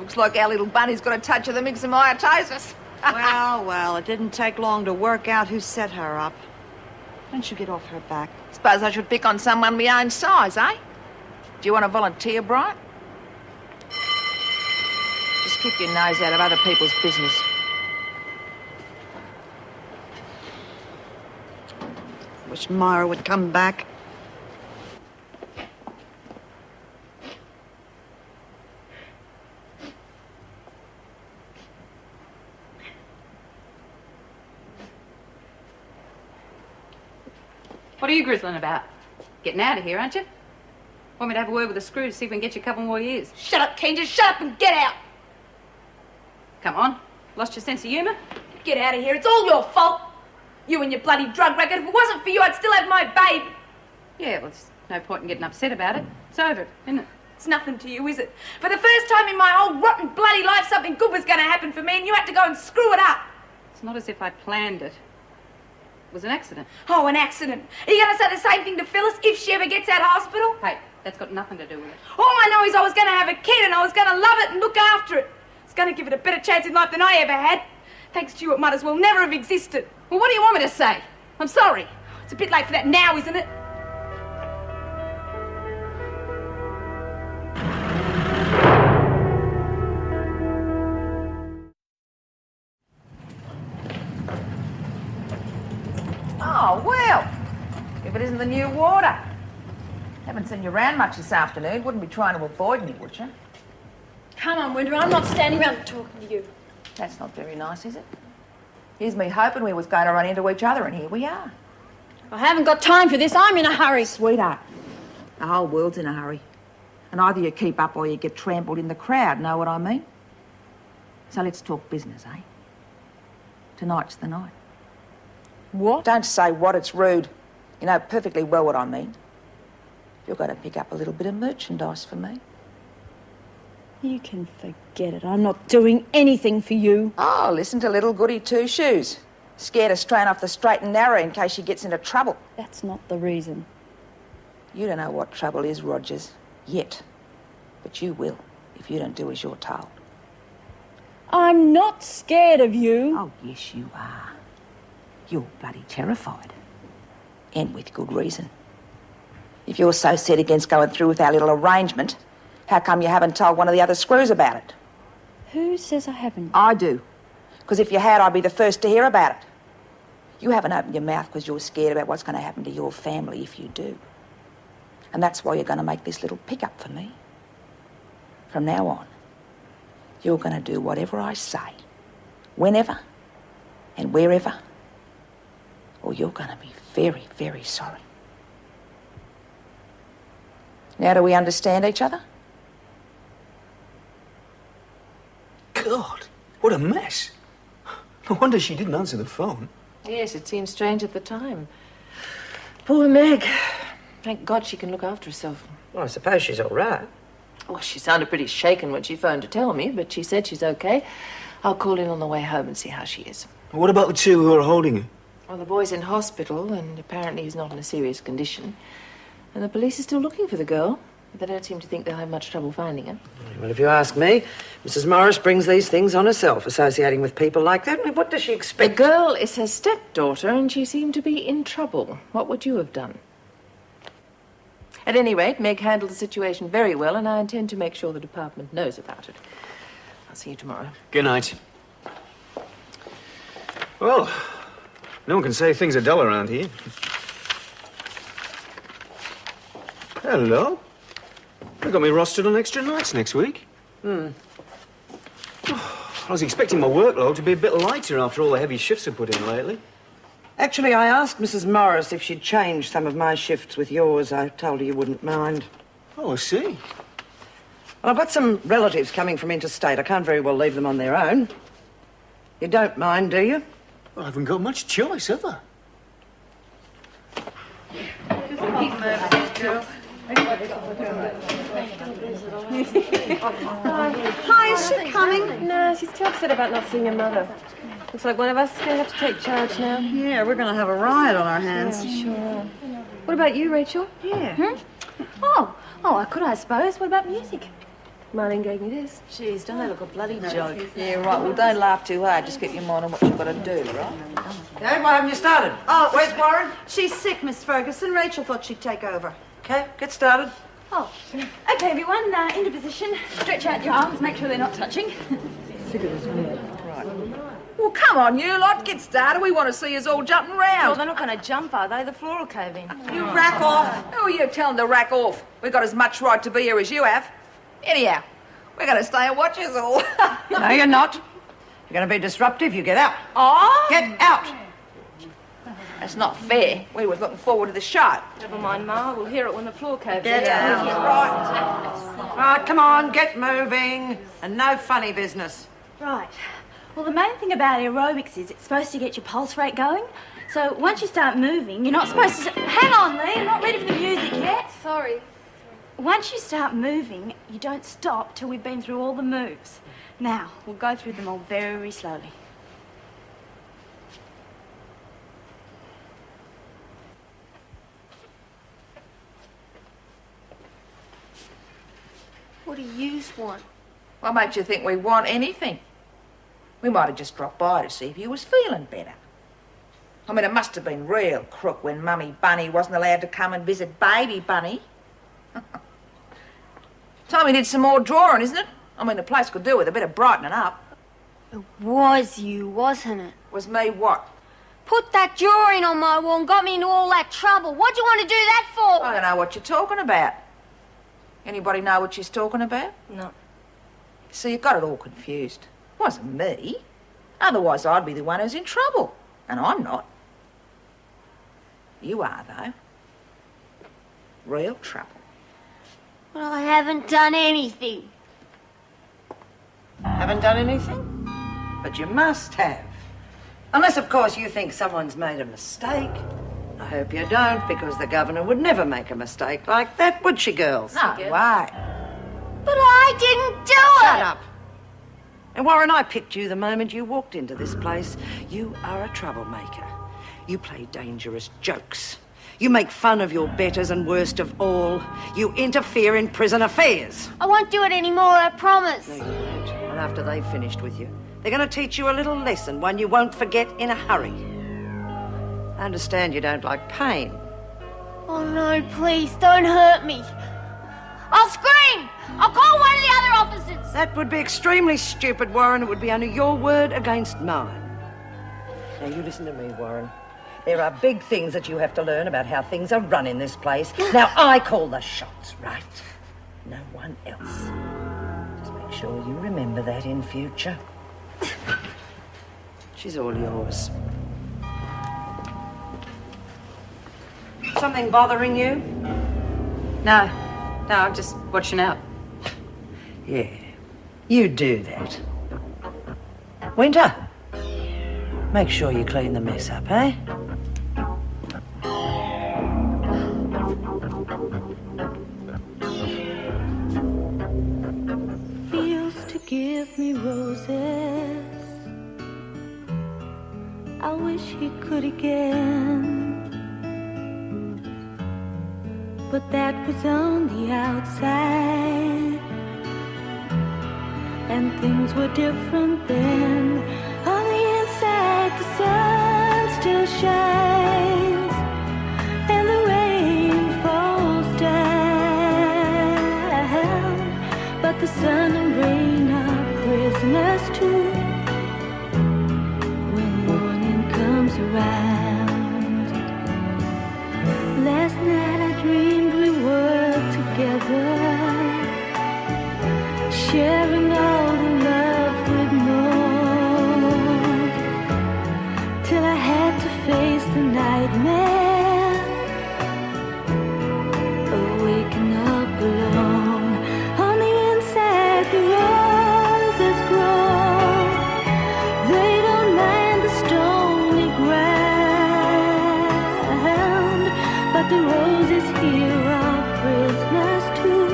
Looks like our little bunny's got a touch of the myxomatosis. Well, it didn't take long to work out who set her up. When'd you get off her back? Suppose I should pick on someone my own size, eh? Do you want to volunteer, Brian? Just keep your nose out of other people's business. Wish Myra would come back. What are you grizzling about? Getting out of here, aren't you? Want me to have a word with the screw to see if we can get you a couple more years? Shut up, Ken. Just shut up and get out. Come on. Lost your sense of humour? Get out of here. It's all your fault. You and your bloody drug racket. If it wasn't for you, I'd still have my babe. Yeah, well, there's no point in getting upset about it. It's over, isn't it? It's nothing to you, is it? For the first time in my whole rotten bloody life, something good was going to happen for me, and you had to go and screw it up. It's not as if I planned it. It was an accident. Oh, an accident. Are you going to say the same thing to Phyllis if she ever gets out of hospital? Hey, that's got nothing to do with it. All I know is I was going to have a kid and I was going to love it and look after it. It's going to give it a better chance in life than I ever had. Thanks to you, it might as well never have existed. Well, what do you want me to say? I'm sorry. It's a bit late for that now, isn't it? Oh, well. If it isn't the new water. Haven't seen you around much this afternoon. Wouldn't be trying to avoid me, would you? Come on, Winter, I'm not standing around talking to you. That's not very nice, is it? Here's me hoping we was going to run into each other, and here we are. I haven't got time for this. I'm in a hurry. Sweetheart, the whole world's in a hurry. And either you keep up or you get trampled in the crowd, know what I mean? So let's talk business, eh? Tonight's the night. What? Don't say what, it's rude. You know perfectly well what I mean. You're going to pick up a little bit of merchandise for me. You can forget it. I'm not doing anything for you. Oh, listen to little goody two-shoes. Scared of straying off the straight and narrow in case she gets into trouble. That's not the reason. You don't know what trouble is, Rogers, yet. But you will, if you don't do as you're told. I'm not scared of you. Oh, yes, you are. You're bloody terrified. And with good reason. If you're so set against going through with our little arrangement, how come you haven't told one of the other screws about it? Who says I haven't? I do. Because if you had, I'd be the first to hear about it. You haven't opened your mouth because you're scared about what's going to happen to your family if you do. And that's why you're going to make this little pickup for me. From now on, you're going to do whatever I say, whenever and wherever, or you're going to be very, very sorry. Now, do we understand each other? God, what a mess. No wonder she didn't answer the phone. Yes, it seemed strange at the time. Poor Meg. Thank God she can look after herself. Well, I suppose she's all right. Well, she sounded pretty shaken when she phoned to tell me, but she said she's okay. I'll call in on the way home and see how she is. What about the two who are holding her? Well, the boy's in hospital, and apparently he's not in a serious condition. And the police are still looking for the girl, but they don't seem to think they'll have much trouble finding her. Well, if you ask me, Mrs. Morris brings these things on herself, associating with people like that. I mean, what does she The expect? girl is her stepdaughter, and she seemed to be in trouble. What would you have done? At any rate, Meg handled the situation very well, and I intend to make sure the department knows about it. I'll see you tomorrow. Good night. Well, no one can say things are dull around here. Hello. They got me rostered on extra nights next week. I was expecting my workload to be a bit lighter after all the heavy shifts I've put in lately. Actually, I asked Mrs. Morris if she'd change some of my shifts with yours. I told her you wouldn't mind. Oh, I see. Well, I've got some relatives coming from interstate. I can't very well leave them on their own. You don't mind, do you? Well, I haven't got much choice, have I? Hi, is she coming? No, she's too upset about not seeing her mother. Looks like one of us is going to have to take charge now. Yeah, we're going to have a riot on our hands. Yeah, sure. What about you, Rachel? Yeah. Oh, could I suppose. What about music? Marlene gave me this. Jeez, don't they look a bloody joke? Yeah, right. Well, don't laugh too hard. Just keep your mind on what you've got to do, right? Okay, why haven't you started? Oh, Where's Warren? She's sick, Miss Ferguson. Rachel thought she'd take over. Okay, get started. Oh, okay, everyone, into position. Stretch out your arms, make sure they're not touching. Well, come on, you lot. Get started. We want to see us all jumping Well, round. they're not going to jump, are they? The floor will cave in. You rack off. Who are you telling to rack off? We've got as much right to be here as you have. Anyhow, we're going to stay and watch us all. No, you're not. You're going to be disruptive. You get out. Oh? Get out. That's not fair. We was looking forward to the show. Never mind, Ma. We'll hear it when the floor caves Get in. out. Right, come on, get moving. And no funny business. Right. Well, the main thing about aerobics is it's supposed to get your pulse rate going. So once you start moving, you're not supposed to... Hang on, Lee. I'm not ready for the music yet. Sorry. Once you start moving, you don't stop till we've been through all the moves. Now, we'll go through them all very slowly. What do you want? What makes you think we want anything? We might have just dropped by to see if you was feeling better. I mean, it must have been real crook when Mummy Bunny wasn't allowed to come and visit Baby Bunny. Time we did some more drawing, isn't it? I mean, the place could do with a bit of brightening up. It was you, wasn't it? Was me what? Put that drawing on my wall and got me into all that trouble. What'd you want to do that for? I don't know what you're talking about. Anybody know what she's talking about? No. See, you got it all confused. It wasn't me. Otherwise, I'd be the one who's in trouble. And I'm not. You are, though. Real trouble. Well, I haven't done anything. Haven't done anything? But you must have. Unless, of course, you think someone's made a mistake. I hope you don't, because the governor would never make a mistake like that, would she, girls? No way. But I didn't do it. Shut up. And Warren, I picked you the moment you walked into this place. You are a troublemaker. You play dangerous jokes. You make fun of your betters, and worst of all, you interfere in prison affairs. I won't do it anymore, I promise. No, you won't. And after they've finished with you, they're going to teach you a little lesson, one you won't forget in a hurry. I understand you don't like pain. Oh, no, please, don't hurt me. I'll scream. I'll call one of the other officers. That would be extremely stupid, Warren. It would be only your word against mine. Now, you listen to me, Warren. There are big things that you have to learn about how things are run in this place. Now, I call the shots, right? No one else. Just make sure you remember that in future. She's all yours. Something bothering you? No, I'm just watching out. Yeah, you do that. Winter, make sure you clean the mess up, eh? He used to give me roses. I wish he could again. But that was on the outside, and things were different then. On the inside, the sun still shines, and the rain falls down. But the sun and rain are prisoners too when morning comes around. Last night I dreamed we were together, sharing all the love we'd known, till I had to face the nightmare of waking up alone. On the inside the roses grow, they don't mind the stony ground, but the roses here are prisoners too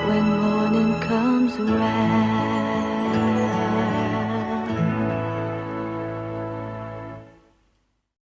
when morning comes around.